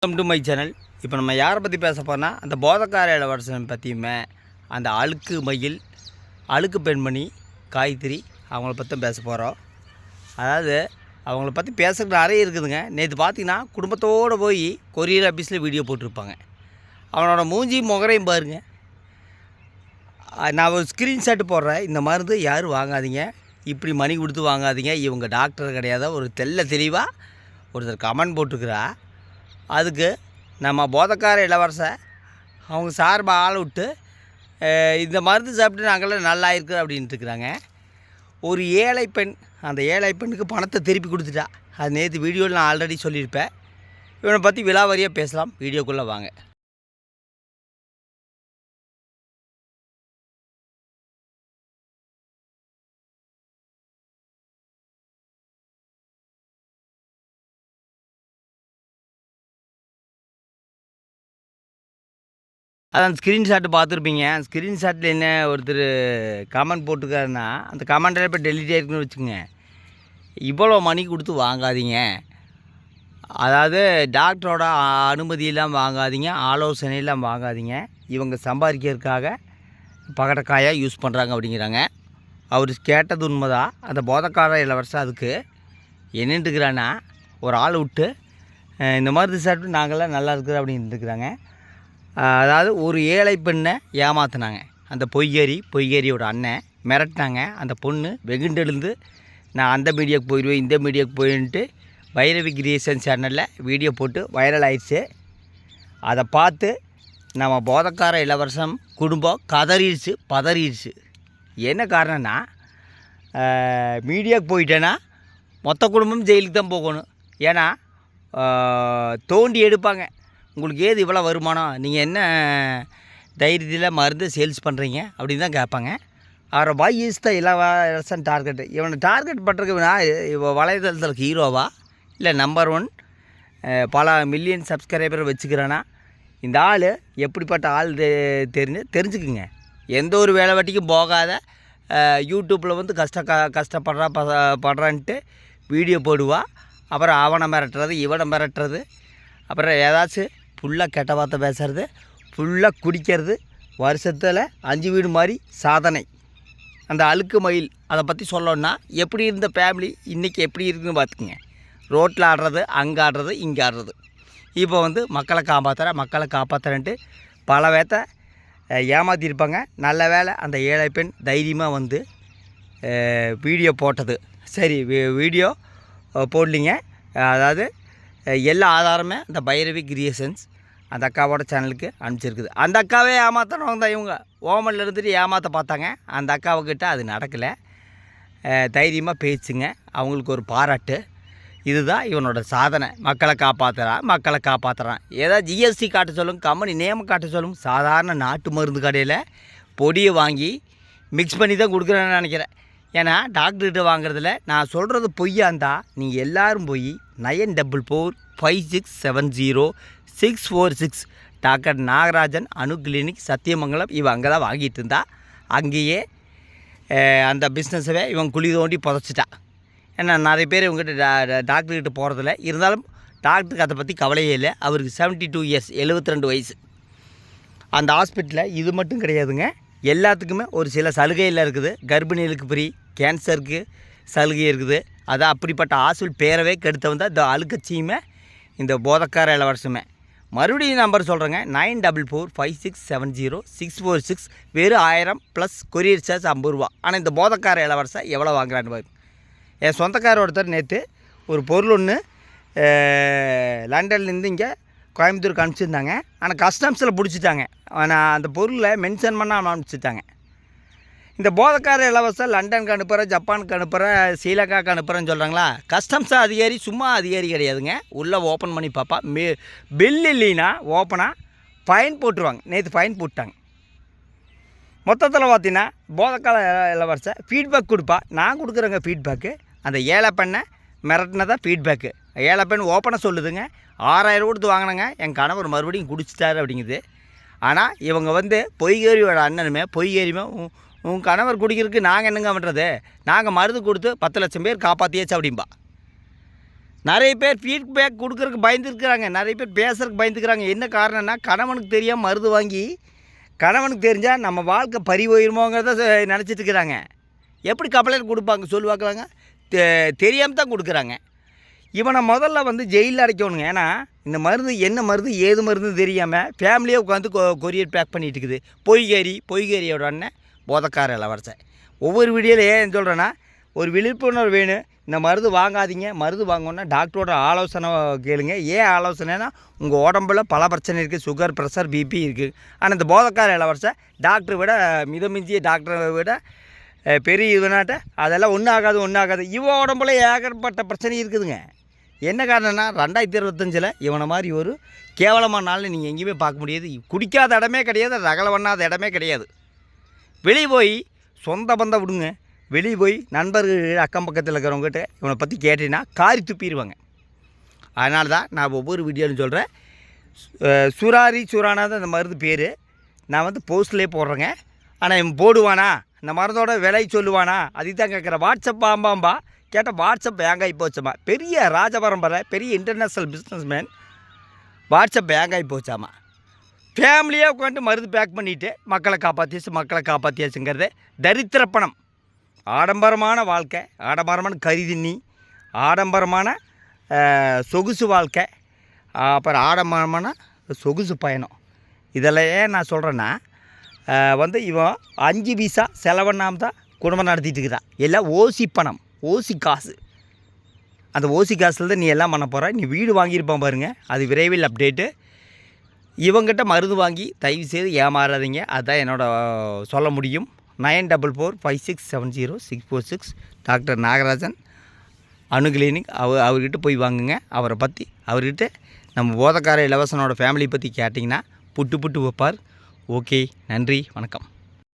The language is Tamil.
Welcome to my channel. இப்போ நம்ம யாரை பற்றி பேச போனால் அந்த போதக்கார இளவரசன் பற்றியுமே அந்த அழுக்கு மயில் அழுக்கு பெண்மணி காயத்ரி அவங்கள பற்றி பேச போகிறோம். அதாவது அவங்கள பற்றி பேசுகிறது நிறைய இருக்குதுங்க. நேற்று பார்த்தீங்கன்னா குடும்பத்தோடு போய் கொரியர் ஆஃபீஸில் வீடியோ போட்டிருப்பாங்க. அவனோட மூஞ்சி முகரையும் பாருங்க. நான் ஒரு ஸ்க்ரீன்ஷாட்டு போடுறேன். இந்த மருந்து யாரும் வாங்காதீங்க, இப்படி மணி கொடுத்து வாங்காதீங்க, இவங்க டாக்டர் கிடையாத ஒரு தெளிவாக ஒருத்தர் கமெண்ட் போட்டிருக்கிறா. அதுக்கு நம்ம போதக்கார இளவரசன் அவங்க சார்பாக ஆளை விட்டு இந்த மருந்து சாப்பிட்டு நாங்களாம் நல்லா இருக்குது அப்படின்ட்டு இருக்கிறாங்க. ஒரு ஏழை பெண், அந்த ஏழை பெண்ணுக்கு பணத்தை திருப்பி கொடுத்துட்டா. அது நேற்று வீடியோவில் நான் ஆல்ரெடி சொல்லியிருப்பேன். இவனை பற்றி விலாவரியாக பேசலாம். வீடியோக்குள்ளே வாங்க. அதான் ஸ்க்ரீன்ஷாட்டு பார்த்துருப்பீங்க. ஸ்க்ரீன்ஷாட்டில் என்ன ஒருத்தர் கமெண்ட் போட்டுருக்காருன்னா, அந்த கமெண்ட்டில் இப்போ டெலிட் ஆகிருக்குன்னு வச்சுக்கோங்க. இவ்வளோ மணி கொடுத்து வாங்காதீங்க, அதாவது டாக்டரோட அனுமதியெல்லாம் வாங்காதீங்க, ஆலோசனையெல்லாம் வாங்காதீங்க, இவங்க சம்பாதிக்கிறதுக்காக பகடக்காயாக யூஸ் பண்ணுறாங்க அப்படிங்கிறாங்க. அவர் கேட்டது உண்மைதான். அந்த போதக்கார இளவரசன் அதுக்கு என்னென்ட்டுக்கிறான்னா, ஒரு ஆள் விட்டு இந்த மாதிரி சாப்பிட்டு நாங்கள்லாம் நல்லா இருக்குது அப்படின்னு இருக்கிறாங்க. அதாவது ஒரு ஏழை பெண்ணை ஏமாத்தினாங்க. அந்த பொய்கேரியோட அண்ணன் மிரட்டினாங்க. அந்த பொண்ணு வெகுண்டெழுந்து நான் அந்த மீடியாவுக்கு போயிடுவேன், இந்த மீடியாவுக்கு போயின்ட்டு பைரவி கிரியேஷன் சேனலில் வீடியோ போட்டு வைரல் ஆயிடுச்சு. அதை பார்த்து நம்ம போதக்கார இளவரசன் குடும்பம் பதறிடுச்சு. என்ன காரணம்னா, மீடியாவுக்கு போயிட்டேன்னா மொத்த குடும்பம் ஜெயிலுக்கு தான் போகணும். ஏன்னா தோண்டி எடுப்பாங்க. உங்களுக்கு ஏது இவ்வளோ வருமானம், நீங்கள் என்ன தைரியத்தில் மருந்து சேல்ஸ் பண்ணுறீங்க அப்படின்னு தான் கேட்பாங்க. அவரை பாய் ஈஸ் தான் இளவரசன் டார்கெட்டு. இவனை டார்கெட் பண்ணுறதுக்குன்னா இவன் வலைதளத்தில் ஹீரோவா இல்லை நம்பர் 1 பல மில்லியன் சப்ஸ்கிரைபரை வச்சுக்கிறானா, இந்த ஆள் எப்படிப்பட்ட ஆள் தெரிஞ்சுக்குங்க. எந்த ஒரு வேலை வெட்டிக்கும் போகாத யூடியூப்பில் வந்து கஷ்டப்படுறான்ட்டு வீடியோ போடுவா. அப்புறம் அவனை மிரட்டுறது, இவனை மிரட்டுறது, அப்புறம் ஏதாச்சும் ஃபுல்லாக கெட்ட வார்த்தை பேசுகிறது, ஃபுல்லாக குடிக்கிறது, வருஷத்தில் 5 வீடு மாதிரி சாதனை. அந்த அழுக்கு மயில் அதை பற்றி சொல்லணுன்னா எப்படி இருந்த ஃபேமிலி இன்றைக்கி எப்படி இருக்குதுன்னு பார்த்துக்குங்க. ரோட்டில் ஆடுறது, அங்கே ஆடுறது, இங்கே ஆடுறது. இப்போ வந்து மக்களை காப்பாற்றுறேன்ட்டு பல பேர்த்த ஏமாற்றிருப்பாங்க. நல்ல வேலை அந்த ஏழை பெண் தைரியமாக வந்து வீடியோ போட்டது. சரி, வீடியோ போடலிங்க. அதாவது எல்லா ஆதாரமே அந்த பைரவி கிரியேஷன்ஸ் அந்த அக்காவோட சேனலுக்கு அனுப்பிச்சிருக்குது. அந்த அக்காவே ஏமாத்தினவங்க தான் இவங்க. ஓமனில் இருந்துட்டு ஏமாற்ற பார்த்தாங்க. அந்த அக்காவுக்கிட்ட அது நடக்கலை. தைரியமாக பேசுங்க, அவங்களுக்கு ஒரு பாராட்டு. இதுதான் இவனோட சாதனை. மக்களை காப்பாற்றுறான். ஏதாவது ஜிஎஸ்டி காட்ட சொல்லுங்க, கம்பெனி நேம் காட்ட சொல்லுங்க. சாதாரண நாட்டு மருந்து கடையில் பொடியை வாங்கி மிக்ஸ் பண்ணி தான் கொடுக்குறேன்னு நினைக்கிறேன். ஏன்னா டாக்டர்கிட்ட வாங்குறதில்ல. நான் சொல்கிறது பொய்யா இருந்தால் நீங்கள் எல்லோரும் போய் 9445670646 டாக்டர் நாகராஜன் அணு கிளினிக் சத்தியமங்கலம் இவன் அங்கே தான் வாங்கிட்டு இருந்தா. அங்கேயே அந்த பிஸ்னஸவே இவன் குழி தோண்டி புதைச்சிட்டா. ஏன்னா நிறைய பேர் இவங்ககிட்ட டாக்டர்கிட்ட போகிறதில்ல. இருந்தாலும் டாக்டருக்கு அதை பற்றி கவலையே இல்லை. அவருக்கு 72 இயர்ஸ், 72 வயசு. அந்த ஹாஸ்பிட்டலில் இது மட்டும் கிடையாதுங்க, எல்லாத்துக்குமே ஒரு சில சலுகையில் இருக்குது. கர்ப்பிணிகளுக்கு ஃப்ரீ, கேன்சருக்கு சலுகை இருக்குது. அதான் அப்படிப்பட்ட ஹாஸ்பிட்டல் பேரவே கெடுத்தவன் தான் இந்த அழுக்கச்சியுமே இந்த போதக்கார இளவரசமே. மறுபடியும் நம்பர் சொல்கிறேங்க, 9445670646. வெறும் 1000 ப்ளஸ் கொரியர் சார்ஜ் 50 ரூபா. ஆனால் இந்த போதக்கார இளவரசன் எவ்வளோ வாங்குறான்னு பாரு. என் சொந்தக்கார ஒருத்தர் நேற்று ஒரு பொருள் ஒன்று லண்டன்லேருந்து இங்கே கோயம்புத்தூருக்கு அனுப்பிச்சிருந்தாங்க. ஆனால் கஸ்டம்ஸில் பிடிச்சிட்டாங்க. ஆனால் அந்த பொருளை மென்ஷன் பண்ணால் அனுப்பிச்சிட்டாங்க. இந்த போதக்கார இலவசம் லண்டனுக்கு அனுப்புகிறேன், ஜப்பானுக்கு அனுப்புகிறேன், ஸ்ரீலங்காவுக்கு அனுப்புகிறேன்னு சொல்கிறாங்களா. கஸ்டம்ஸ் அதிகாரி சும்மா அதிகாரி கிடையாதுங்க. உள்ளே ஓப்பன் பண்ணி பார்ப்பா. பில் இல்லைன்னா ஓப்பனாக ஃபைன் போட்டுருவாங்க. நேற்று ஃபைன் போட்டாங்க. மொத்தத்தில் பார்த்தீங்கன்னா போதக்கார இளவரசன் ஃபீட்பேக் கொடுப்பா. நான் கொடுக்குறேங்க ஃபீட்பேக்கு. அந்த ஏழை பெண்ணை மிரட்டினதான் ஃபீட்பேக்கு. ஏழை பெண் ஓப்பனாக சொல்லுதுங்க, 6000 கொடுத்து வாங்கினேங்க, என் கணவர் மறுபடியும் குடிச்சிட்டாரு அப்படிங்குது. ஆனால் இவங்க வந்து பொய்கேரியோட அண்ணனுமே உன் கணவர் குடிக்கிறதுக்கு நாங்கள் என்னங்க பண்ணுறது, நாங்கள் மருந்து கொடுத்து 10 லட்சம் பேர் காப்பாற்றியாச்சு அப்படின்பா. நிறைய பேர் ஃபீட்பேக் கொடுக்குறதுக்கு பயந்துருக்குறாங்க, நிறைய பேர் பேசுறதுக்கு பயந்துக்கிறாங்க. என்ன காரணம்னா, கணவனுக்கு தெரியாமல் மருந்து வாங்கி கணவனுக்கு தெரிஞ்சால் நம்ம வாழ்க்கை பறி போயிருமோங்கிறத நினச்சிட்டு இருக்கிறாங்க. எப்படி கம்ப்ளைண்ட் கொடுப்பாங்க சொல்லுவாங்களாங்க? தெரியாமல் தான் கொடுக்குறாங்க. இவனை முதல்ல வந்து ஜெயிலில் அடைக்கணுங்க. ஏன்னா இந்த மருந்து என்ன மருந்து ஏது மருந்து தெரியாமல் ஃபேமிலியே உட்காந்து கொரியர் பேக் பண்ணிகிட்டு இருக்குது. பொய்கேரியோட அண்ணன் போதக்கார இளவரசன். ஒவ்வொரு வீடியோவில் ஏன் சொல்கிறேன்னா, ஒரு விழிப்புணர்வு வேணும். இந்த மருந்து வாங்காதீங்க. மருந்து வாங்கணுன்னா டாக்டரோட ஆலோசனை கேளுங்க. ஏன் ஆலோசனைனா, உங்கள் உடம்புல பல பிரச்சனை இருக்குது. சுகர், ப்ரெஷர், பிபி இருக்குது. ஆனால் இந்த போதக்கார இளவரசன் டாக்டரை விட மிதமிஞ்சிய டாக்டரை விட பெரிய இதுனாட்ட அதெல்லாம் ஒன்றும் ஆகாது. இவன் உடம்புல ஏகப்பட்ட பிரச்சனை இருக்குதுங்க. என்ன காரணம்னா, 2025 இவனை மாதிரி ஒரு கேவலமான நாளில் நீங்கள் எங்கேயுமே பார்க்க முடியாது. குடிக்காத இடமே கிடையாது, ரகலை பண்ணாத இடமே கிடையாது. வெளியே போய் சொந்த பந்தம் விடுங்க, வெளியே போய் நண்பர்கள் அக்கம் பக்கத்தில் இருக்கிறவங்ககிட்ட இவனை பற்றி கேட்டீங்கன்னா காரி துப்பிடுவாங்க. அதனால தான் நான் ஒவ்வொரு வீடியோன்னு சொல்கிறேன். சூரானா தான் இந்த மருந்து பேர். நான் வந்து போஸ்ட்லேயே போடுறேங்க. ஆனால் இவன் போடுவானா, இந்த மருந்தோட விலை சொல்லுவானா, அதுக்கு தான் கேட்குறேன். வாட்ஸ்அப் ஆம்பாம்பா கேட்டால் வாட்ஸ்அப் பேங்காகி போச்சாமா. பெரிய ராஜபரம்பரை, பெரிய இன்டர்நேஷ்னல் பிஸ்னஸ்மேன் வாட்ஸ்அப் பேங்காகி போச்சாமா. ஃபேமிலியாக உட்காந்து மருந்து பேக் பண்ணிவிட்டு மக்களை காப்பாற்றியாச்சுங்கிறது தரித்திர பணம். ஆடம்பரமான வாழ்க்கை, ஆடம்பரமான கறிதின்னி, ஆடம்பரமான சொகுசு வாழ்க்கை, அப்புறம் ஆடம்பரமான சொகுசு பயணம். இதில் ஏன் நான் சொல்கிறேன்னா, வந்து இவன் 5 பைசா செலவண்ணாமல் தான் குடும்பம் நடத்திட்டு இருக்கிறான். எல்லாம் ஓசி பணம், ஓசி காசு. அந்த ஓசி காசில் தான் நீ எல்லாம் பண்ண போகிற. நீ வீடு வாங்கியிருப்பான் பாருங்கள், அது விரைவில் அப்டேட்டு. இவங்கிட்ட மருந்து வாங்கி தயவு செய்து ஏமாறாதீங்க. அதுதான் என்னோட சொல்ல முடியும். 9445670646 டாக்டர் நாகராஜன் அணு கிளினிக். அவர்கிட்ட போய் வாங்குங்க. அவர்கிட்ட நம்ம போதக்கார இலவசனோட ஃபேமிலி பற்றி கேட்டிங்கன்னா புட்டு வைப்பார். ஓகே, நன்றி, வணக்கம்.